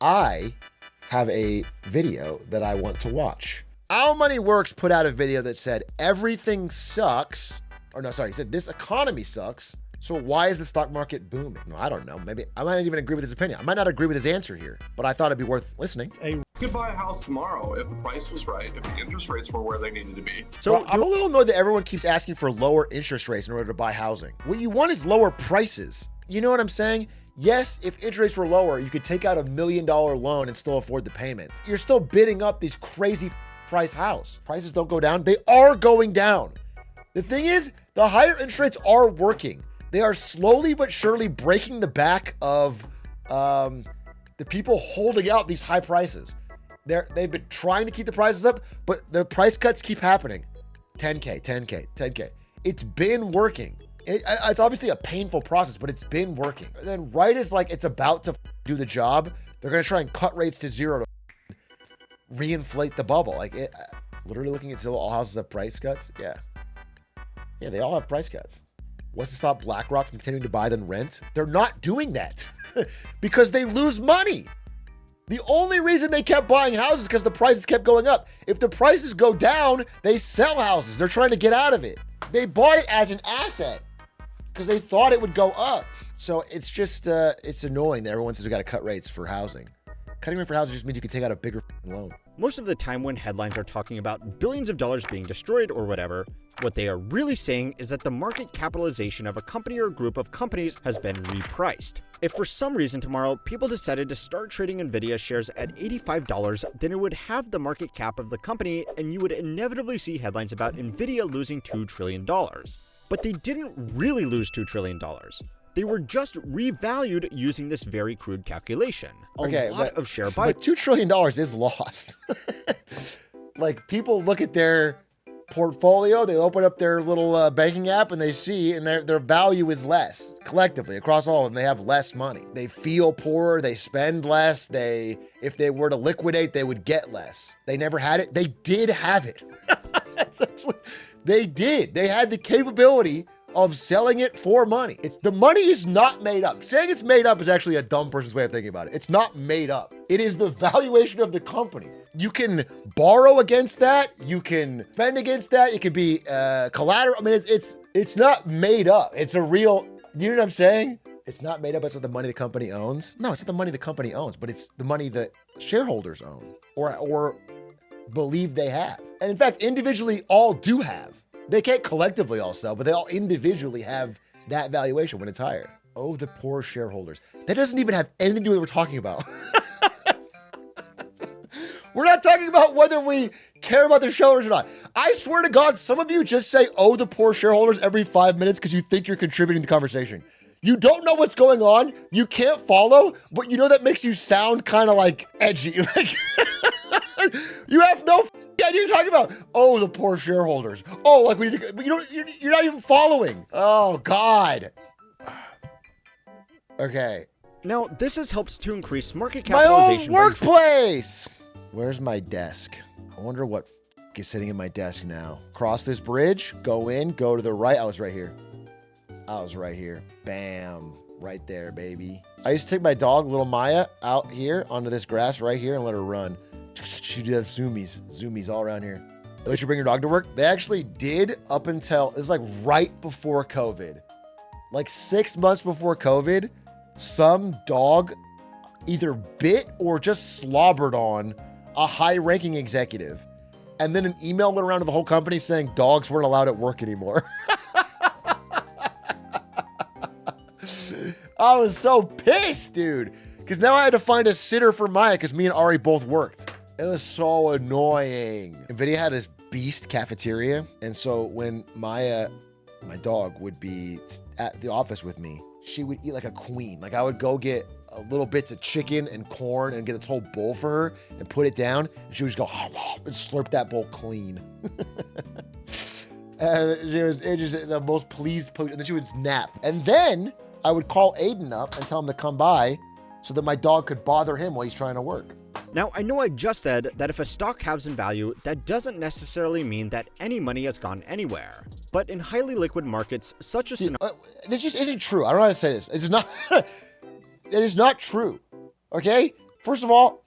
I have a video that I want to watch. How Money Works put out a video that said everything sucks. Or no, sorry, he said this economy sucks. So why is the stock market booming? No, I don't know. Maybe I might not even agree with his opinion. I might not agree with his answer here, but I thought it'd be worth listening. You could buy a house tomorrow if the price was right, if the interest rates were where they needed to be. So I'm a little annoyed that everyone keeps asking for lower interest rates in order to buy housing. What you want is lower prices. You know what I'm saying? Yes, if interest rates were lower, you could take out $1 million loan and still afford the payments. You're still bidding up these crazy price house. Prices don't go down. They are going down. The thing is, the higher interest rates are working. They are slowly but surely breaking the back of the people holding out these high prices. They've been trying to keep the prices up, but the price cuts keep happening. 10K, 10K, 10K. It's been working. It's obviously a painful process, but it's been working. And then right as like it's about to do the job, they're going to try and cut rates to zero to reinflate the bubble. Like literally looking at all houses have price cuts. Yeah, they all have price cuts. What's to stop BlackRock from continuing to buy then rent? They're not doing that because they lose money. The only reason they kept buying houses is because the prices kept going up. If the prices go down, they sell houses. They're trying to get out of it. They bought it as an asset because they thought it would go up. So it's just, it's annoying that everyone says we got to cut rates for housing. Cutting rate for housing just means you can take out a bigger loan. Most of the time when headlines are talking about billions of dollars being destroyed or whatever, what they are really saying is that the market capitalization of a company or group of companies has been repriced. If for some reason tomorrow people decided to start trading Nvidia shares at $85, then it would have the market cap of the company and you would inevitably see headlines about Nvidia losing $2 trillion. But they didn't really lose $2 trillion. They were just revalued using this very crude calculation. A lot of share buy. But $2 trillion is lost. Like people look at their portfolio, they open up their little banking app and they see, and their value is less collectively across all of them. They have less money. They feel poorer. They spend less. If they were to liquidate, they would get less. They never had it. They did have it. They did. They had the capability of selling it for money. The money is not made up. Saying it's made up is actually a dumb person's way of thinking about it. It's not made up. It is the valuation of the company. You can borrow against that. You can spend against that. It could be collateral. I mean, it's not made up. It's a real, you know what I'm saying? It's not made up. It's not the money the company owns. No, it's not the money the company owns, but it's the money that shareholders own or believe they have. And in fact, individually all do have. They can't collectively all sell, but they all individually have that valuation when it's higher. Oh, the poor shareholders. That doesn't even have anything to do with what we're talking about. We're not talking about whether we care about the shareholders or not. I swear to God, some of you just say, oh, the poor shareholders every 5 minutes because you think you're contributing to the conversation. You don't know what's going on. You can't follow, but you know that makes you sound kind of like edgy. Like you have no idea what you're talking about. Oh, the poor shareholders. Oh, like we need to, but you're not even following. Oh God. Okay. Now, this has helped to increase market My capitalization. own workplace. Where's my desk? I wonder what is sitting in my desk now. Cross this bridge, go in, go to the right. I was right here. Bam. Right there, baby. I used to take my dog, little Maya, out here onto this grass right here and let her run. She'd have zoomies all around here. They let you bring your dog to work? They actually did up until, it was like right before COVID. Like 6 months before COVID, some dog either bit or just slobbered on a high-ranking executive. And then an email went around to the whole company saying dogs weren't allowed at work anymore. I was so pissed, dude. Because now I had to find a sitter for Maya because me and Ari both worked. It was so annoying. NVIDIA had this beast cafeteria. And so when Maya, my dog, would be at the office with me, she would eat like a queen. Like I would go get little bits of chicken and corn and get this whole bowl for her and put it down. And she would just go and slurp that bowl clean. And it just the most pleased post. And then she would nap. And then I would call Aiden up and tell him to come by so that my dog could bother him while he's trying to work. Now, I know I just said that if a stock halves in value, that doesn't necessarily mean that any money has gone anywhere. But in highly liquid markets, such as this just isn't true. I don't know how to say this. This is not. It is not true. Okay? First of all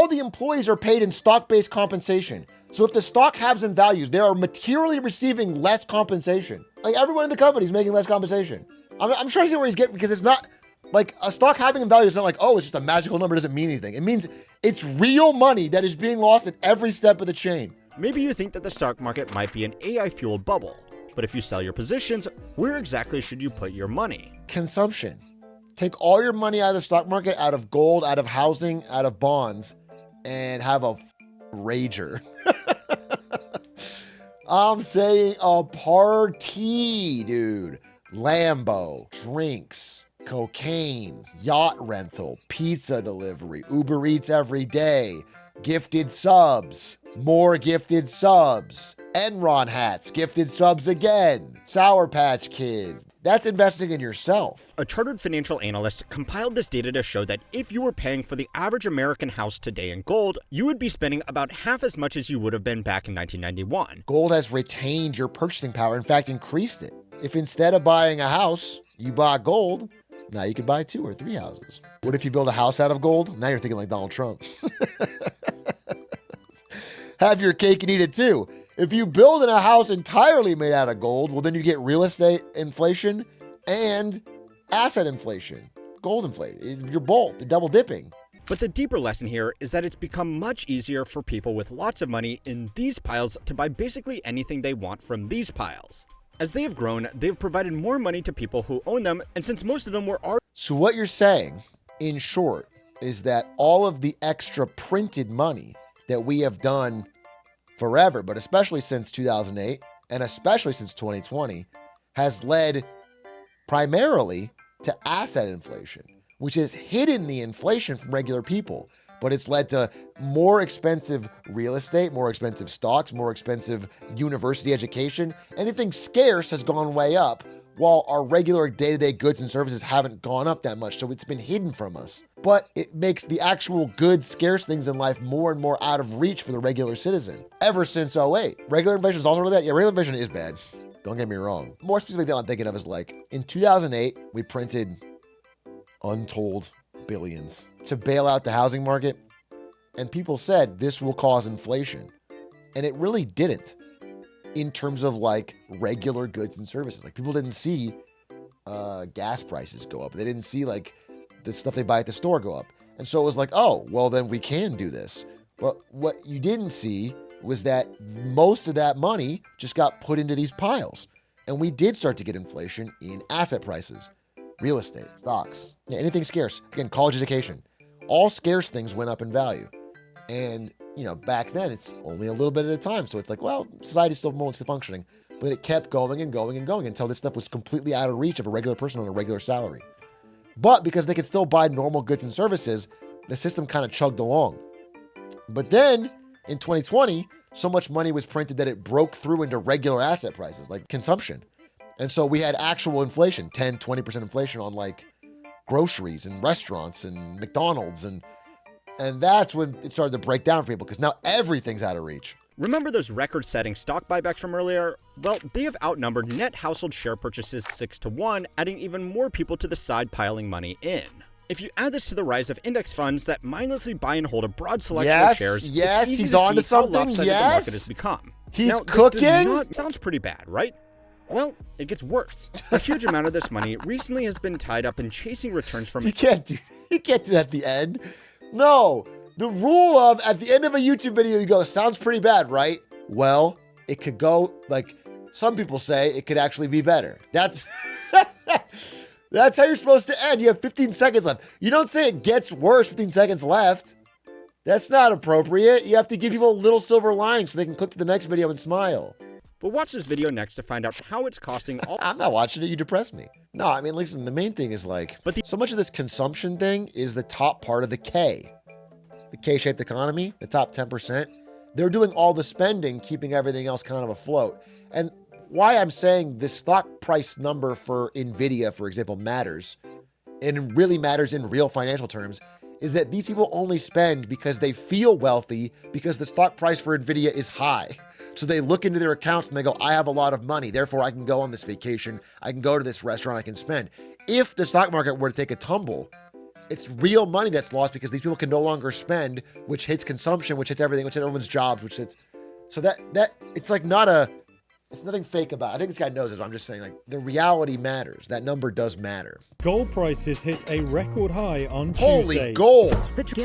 the employees are paid in stock-based compensation. So if the stock halves in values, they are materially receiving less compensation. Like everyone in the company is making less compensation. I'm trying to see where he's getting, because it's not like a stock halving in value is not like, oh, it's just a magical number, doesn't mean anything. It means it's real money that is being lost at every step of the chain. Maybe you think that the stock market might be an AI-fueled bubble, but if you sell your positions, where exactly should you put your money? Consumption. Take all your money out of the stock market, out of gold, out of housing, out of bonds, and have a rager. I'm saying a party, dude. Lambo, drinks, cocaine, yacht rental, pizza delivery, Uber Eats every day, gifted subs, more gifted subs, Enron hats, gifted subs again, Sour Patch Kids. That's investing in yourself. A chartered financial analyst compiled this data to show that if you were paying for the average American house today in gold, you would be spending about half as much as you would have been back in 1991. Gold has retained your purchasing power, in fact, increased it. If instead of buying a house, you bought gold, now you could buy 2 or 3 houses. What if you build a house out of gold? Now you're thinking like Donald Trump. Have your cake and eat it too. If you build in a house entirely made out of gold, well, then you get real estate inflation and asset inflation, gold inflation. You're both, they're double dipping. But the deeper lesson here is that it's become much easier for people with lots of money in these piles to buy basically anything they want from these piles. As they have grown, they've provided more money to people who own them, and since most of them were already... So what you're saying, in short, is that all of the extra printed money that we have done forever, but especially since 2008 and especially since 2020, has led primarily to asset inflation, which has hidden the inflation from regular people. But it's led to more expensive real estate, more expensive stocks, more expensive university education. Anything scarce has gone way up, while our regular day-to-day goods and services haven't gone up that much, so it's been hidden from us. But it makes the actual good, scarce things in life more and more out of reach for the regular citizen. Ever since '08. Regular inflation is also really bad. Yeah, regular inflation is bad. Don't get me wrong. More specifically, what I'm thinking of is like, in 2008, we printed untold billions to bail out the housing market, and people said this will cause inflation. And it really didn't. In terms of like regular goods and services, like people didn't see gas prices go up. They didn't see like the stuff they buy at the store go up. And so it was like, oh, well, then we can do this. But what you didn't see was that most of that money just got put into these piles. And we did start to get inflation in asset prices, real estate, stocks, anything scarce. Again, college education, all scarce things went up in value. And you know, back then it's only a little bit at a time. So it's like, well, society's still mostly functioning, but it kept going and going and going until this stuff was completely out of reach of a regular person on a regular salary. But because they could still buy normal goods and services, the system kind of chugged along. But then in 2020, so much money was printed that it broke through into regular asset prices, like consumption. And so we had actual inflation, 10, 20% inflation on like groceries and restaurants and McDonald's, and that's when it started to break down for people, because now everything's out of reach. Remember those record-setting stock buybacks from earlier? Well, they have outnumbered net household share purchases 6-1, adding even more people to the side piling money in. If you add this to the rise of index funds that mindlessly buy and hold a broad selection of shares, it's easy he's to on to see how something. lopsided the market has become. He's now, cooking. Sounds pretty bad, right? Well, it gets worse. A huge amount of this money recently has been tied up in chasing returns from... You can't do that at the end. No. The rule of, at the end of a YouTube video, you go, sounds pretty bad, right? Well, it could go, like, some people say it could actually be better. That's how you're supposed to end. You have 15 seconds left. You don't say it gets worse, 15 seconds left. That's not appropriate. You have to give people a little silver lining so they can click to the next video and smile. But watch this video next to find out how it's costing all... I'm not watching it. You depress me. No, I mean, listen, the main thing is like, so much of this consumption thing is the top part of the K. The K-shaped economy, the top 10%, they're doing all the spending, keeping everything else kind of afloat. And why I'm saying this stock price number for NVIDIA, for example, matters, and really matters in real financial terms, is that these people only spend because they feel wealthy because the stock price for NVIDIA is high. So they look into their accounts and they go, I have a lot of money, therefore I can go on this vacation, I can go to this restaurant, I can spend. If the stock market were to take a tumble, It's real money that's lost because these people can no longer spend, which hits consumption, which hits everything, which hits everyone's jobs, which hits. So that it's like it's nothing fake about it. I think this guy knows this, but I'm just saying, like, the reality matters. That number does matter. Gold prices hit a record high on Holy Tuesday. gold.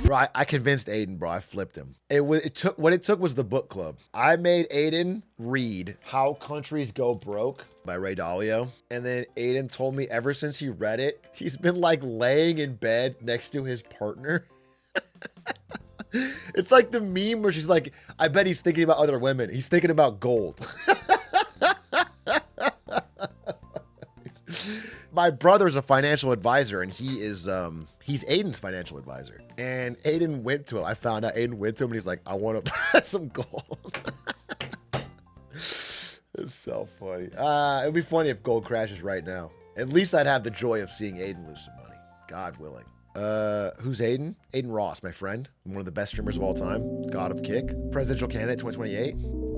Bro, I convinced Aiden, bro. I flipped him. What it took was the book club. I made Aiden read How Countries Go Broke by Ray Dalio. And then Aiden told me ever since he read it, he's been like laying in bed next to his partner. It's like the meme where she's like, I bet he's thinking about other women. He's thinking about gold. My brother's a financial advisor, and he's Aiden's financial advisor. And Aiden went to him. I found out Aiden went to him, and he's like, I want to buy some gold. It's so funny. It'd be funny if gold crashes right now. At least I'd have the joy of seeing Aiden lose some money. God willing. Who's Aiden? Aiden Ross, my friend. One of the best streamers of all time. God of Kick. Presidential candidate 2028.